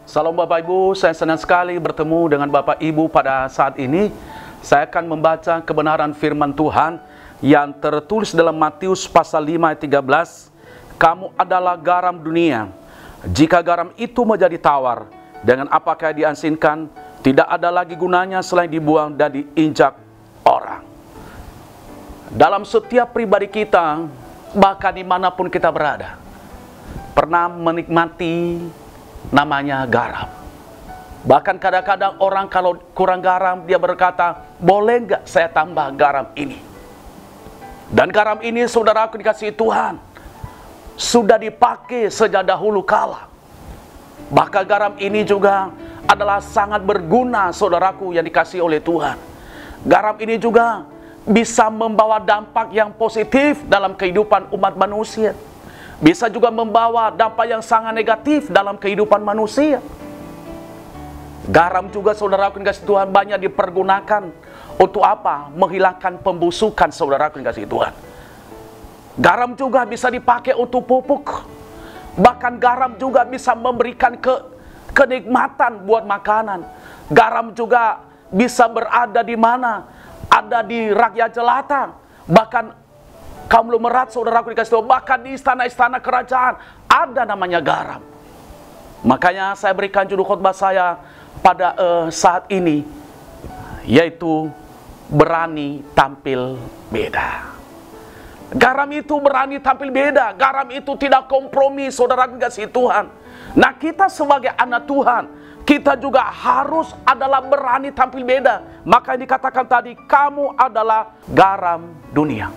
Salam Bapak Ibu, saya senang sekali bertemu dengan Bapak Ibu pada saat ini. Saya akan membaca kebenaran firman Tuhan yang tertulis dalam Matius pasal 5 ayat 13. Kamu adalah garam dunia. Jika garam itu menjadi tawar, dengan apakah diasinkan, tidak ada lagi gunanya selain dibuang dan diinjak orang. Dalam setiap pribadi kita, bahkan dimanapun kita berada, pernah menikmati namanya garam. Bahkan kadang-kadang orang kalau kurang garam, dia berkata, boleh nggak saya tambah garam ini? Dan garam ini, saudaraku dikasihi Tuhan, sudah dipakai sejak dahulu kala. Bahkan garam ini juga adalah sangat berguna, saudaraku yang dikasihi oleh Tuhan. Garam ini juga bisa membawa dampak yang positif dalam kehidupan umat manusia. Bisa juga membawa dampak yang sangat negatif dalam kehidupan manusia. Garam juga, saudaraku yang dikasihi Tuhan, banyak dipergunakan untuk apa? Menghilangkan pembusukan, saudaraku yang dikasihi Tuhan. Garam juga bisa dipakai untuk pupuk. Bahkan garam juga bisa memberikan kenikmatan buat makanan. Garam juga bisa berada di mana? Ada di rakyat jelata. Bahkan konglomerat, saudaraku dikasih tahu, bahkan di istana-istana kerajaan ada namanya garam. Makanya saya berikan judul khotbah saya pada saat ini, yaitu berani tampil beda. Garam itu berani tampil beda. Garam itu tidak kompromi, saudaraku dikasih Tuhan. Nah, kita sebagai anak Tuhan, kita juga harus adalah berani tampil beda. Maka dikatakan tadi, kamu adalah garam dunia.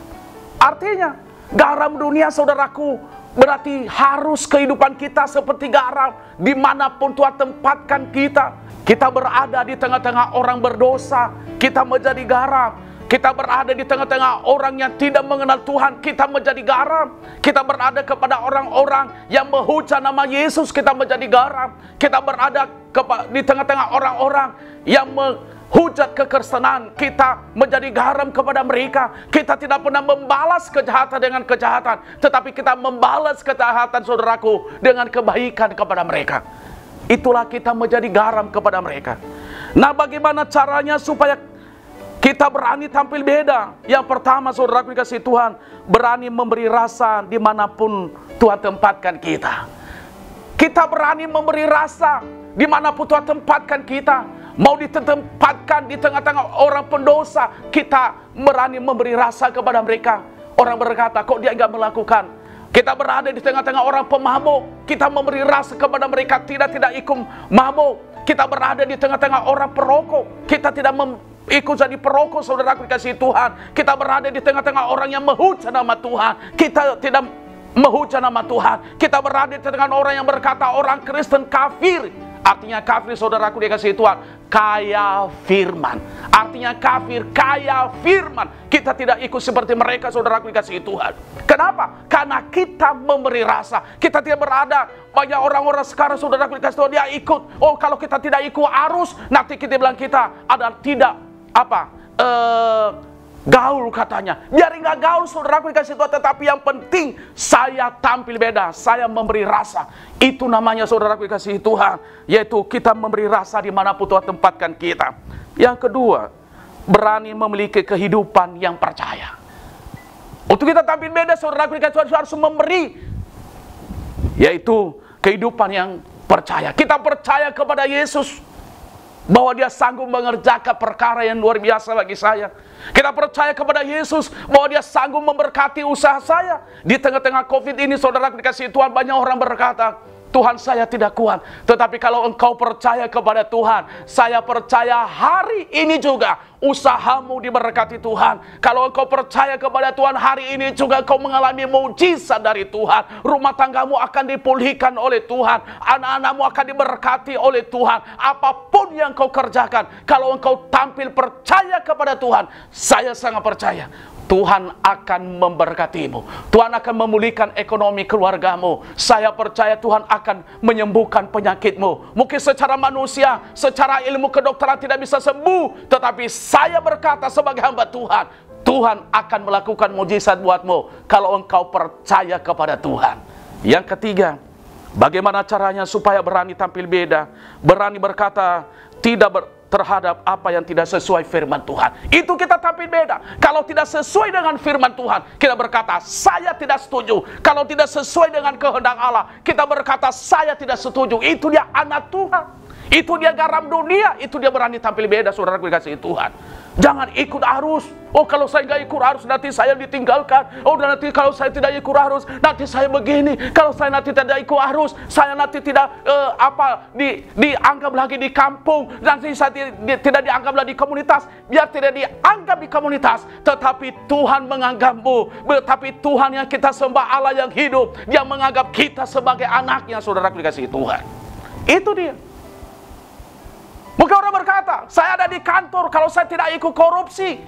Artinya, garam dunia, saudaraku, berarti harus kehidupan kita seperti garam. Dimanapun Tuhan tempatkan kita. Kita berada di tengah-tengah orang berdosa, kita menjadi garam. Kita berada di tengah-tengah orang yang tidak mengenal Tuhan, kita menjadi garam. Kita berada kepada orang-orang yang menghujat nama Yesus, kita menjadi garam. Kita berada di tengah-tengah orang-orang yang menghujat kekristenan, kita menjadi garam kepada mereka. Kita tidak pernah membalas kejahatan dengan kejahatan, tetapi kita membalas kejahatan, saudaraku, dengan kebaikan kepada mereka. Itulah kita menjadi garam kepada mereka. Nah, bagaimana caranya supaya kita berani tampil beda? Yang pertama, saudaraku dikasihi Tuhan, berani memberi rasa dimanapun Tuhan tempatkan kita. Kita berani memberi rasa dimanapun Tuhan tempatkan kita. Mau ditempatkan di tengah-tengah orang pendosa, kita berani memberi rasa kepada mereka. Orang berkata, kok dia nggak melakukan? Kita berada di tengah-tengah orang pemabuk, kita memberi rasa kepada mereka tidak ikut mabuk. Kita berada di tengah-tengah orang perokok, kita tidak ikut jadi perokok, saudaraku dikasihi Tuhan. Kita berada di tengah-tengah orang yang menghujat nama Tuhan, kita tidak menghujat nama Tuhan. Kita berada di tengah orang yang berkata orang Kristen kafir. Artinya kafir, saudaraku dikasihi Tuhan, kaya firman. Artinya kafir, kaya firman. Kita tidak ikut seperti mereka, saudaraku dikasihi Tuhan. Kenapa? Karena kita memberi rasa. Kita tidak berada, banyak orang-orang sekarang, saudaraku dikasihi Tuhan, dia ikut. Oh, kalau kita tidak ikut arus, nanti kita bilang kita ada tidak gaul katanya. Biar nggak gaul, saudaraku dikasih Tuhan, tetapi yang penting saya tampil beda, saya memberi rasa. Itu namanya, saudaraku dikasih Tuhan, yaitu kita memberi rasa dimanapun Tuhan tempatkan kita. Yang kedua, berani memiliki kehidupan yang percaya. Untuk kita tampil beda, saudaraku dikasih Tuhan, harus memberi, yaitu kehidupan yang percaya. Kita percaya kepada Yesus, bahwa dia sanggup mengerjakan perkara yang luar biasa bagi saya. Kita percaya kepada Yesus bahwa dia sanggup memberkati usaha saya. Di tengah-tengah COVID ini, saudara dikasihi Tuhan, banyak orang berkata, Tuhan, saya tidak kuat. Tetapi kalau engkau percaya kepada Tuhan, saya percaya hari ini juga usahamu diberkati Tuhan. Kalau engkau percaya kepada Tuhan, hari ini juga engkau mengalami mujizat dari Tuhan. Rumah tanggamu akan dipulihkan oleh Tuhan. Anak-anakmu akan diberkati oleh Tuhan. Apapun yang engkau kerjakan, kalau engkau tampil percaya kepada Tuhan, saya sangat percaya Tuhan akan memberkatimu. Tuhan akan memulihkan ekonomi keluargamu. Saya percaya Tuhan akan menyembuhkan penyakitmu. Mungkin secara manusia, secara ilmu kedokteran tidak bisa sembuh, tetapi saya berkata sebagai hamba Tuhan, Tuhan akan melakukan mujizat buatmu kalau engkau percaya kepada Tuhan. Yang ketiga, Bagaimana caranya supaya berani tampil beda, berani berkata tidak terhadap apa yang tidak sesuai firman Tuhan. Itu kita tampil beda. Kalau tidak sesuai dengan firman Tuhan, kita berkata saya tidak setuju. Kalau tidak sesuai dengan kehendak Allah, kita berkata saya tidak setuju. Itu dia anak Tuhan, itu dia garam dunia, itu dia berani tampil beda, saudara dikasihi Tuhan. Jangan ikut arus. Oh, kalau saya nggak ikut arus nanti saya ditinggalkan. Oh, nanti kalau saya tidak ikut arus nanti saya begini. Kalau saya nanti tidak ikut arus, saya nanti tidak dianggap lagi di kampung. Nanti saya tidak dianggap lagi di komunitas. Biar tidak dianggap di komunitas, tetapi Tuhan menganggapmu. Tetapi Tuhan yang kita sembah, Allah yang hidup, Dia menganggap kita sebagai anaknya, saudara dikasihi Tuhan. Itu dia. Mungkin orang berkata, saya ada di kantor, kalau saya tidak ikut korupsi.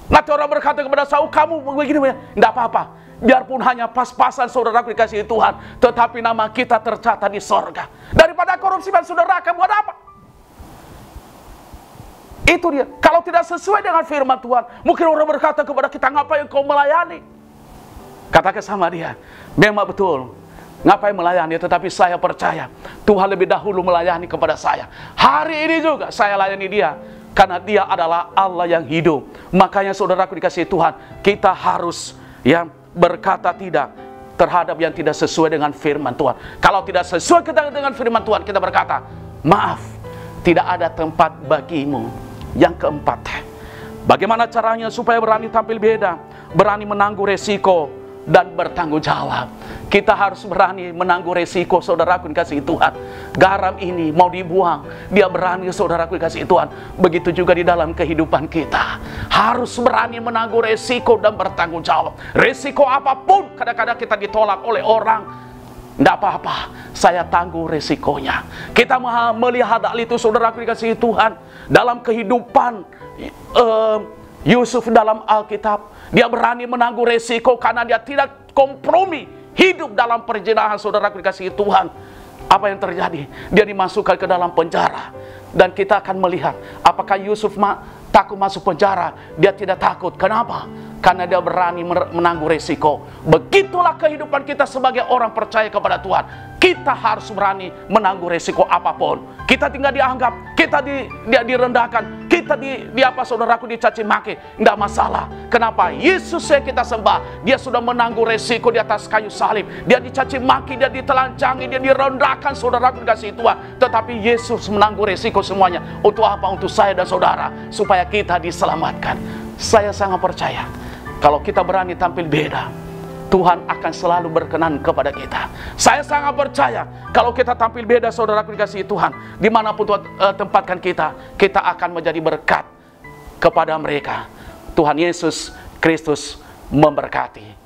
Nanti orang berkata kepada saya, kamu begini, tidak apa-apa. Biarpun hanya pas-pasan, saudara dikasihi Tuhan, tetapi nama kita tercatat di sorga. Daripada korupsi dan saudara, kamu buat apa? Itu dia. Kalau tidak sesuai dengan firman Tuhan, mungkin orang berkata kepada kita, ngapain kau melayani? Katakan sama dia, memang betul. Ngapain melayani? Tetapi saya percaya Tuhan lebih dahulu melayani kepada saya. Hari ini juga saya layani Dia, karena Dia adalah Allah yang hidup. Makanya saudaraku dikasihi Tuhan, kita harus berkata tidak terhadap yang tidak sesuai dengan firman Tuhan. Kalau tidak sesuai dengan firman Tuhan, kita berkata, maaf, tidak ada tempat bagimu. Yang keempat, bagaimana caranya supaya berani tampil beda, berani menanggung resiko dan bertanggung jawab. Kita harus berani menanggung resiko, saudaraku dikasihi Tuhan. Garam ini mau dibuang, dia berani, saudaraku dikasihi Tuhan. Begitu juga di dalam kehidupan kita, harus berani menanggung resiko dan bertanggung jawab. Resiko apapun, kadang-kadang kita ditolak oleh orang, tidak apa-apa, saya tanggung resikonya. Kita melihat hal itu, saudaraku dikasihi Tuhan, dalam kehidupan Yusuf dalam Alkitab. Dia berani menanggung resiko karena dia tidak kompromi hidup dalam perjalanan, saudara dikasihi Tuhan. Apa yang terjadi? Dia dimasukkan ke dalam penjara. Dan kita akan melihat apakah Yusuf takut masuk penjara. Dia tidak takut. Kenapa? Karena dia berani menanggung resiko. Begitulah kehidupan kita sebagai orang percaya kepada Tuhan. Kita harus berani menanggung resiko apapun. Kita tinggal dianggap, kita direndahkan, kita saudaraku dicaci maki, tidak masalah. Kenapa? Yesus yang kita sembah, Dia sudah menanggung resiko di atas kayu salib. Dia dicaci maki, Dia ditelanjangi, Dia direndahkan, saudaraku dikasihi Tuhan. Tetapi Yesus menanggung resiko semuanya. Untuk apa? Untuk saya dan saudara, supaya kita diselamatkan. Saya sangat percaya, kalau kita berani tampil beda, Tuhan akan selalu berkenan kepada kita. Saya sangat percaya kalau kita tampil beda, saudaraku dikasihi Tuhan, dimanapun Tuhan tempatkan kita, kita akan menjadi berkat kepada mereka. Tuhan Yesus Kristus memberkati.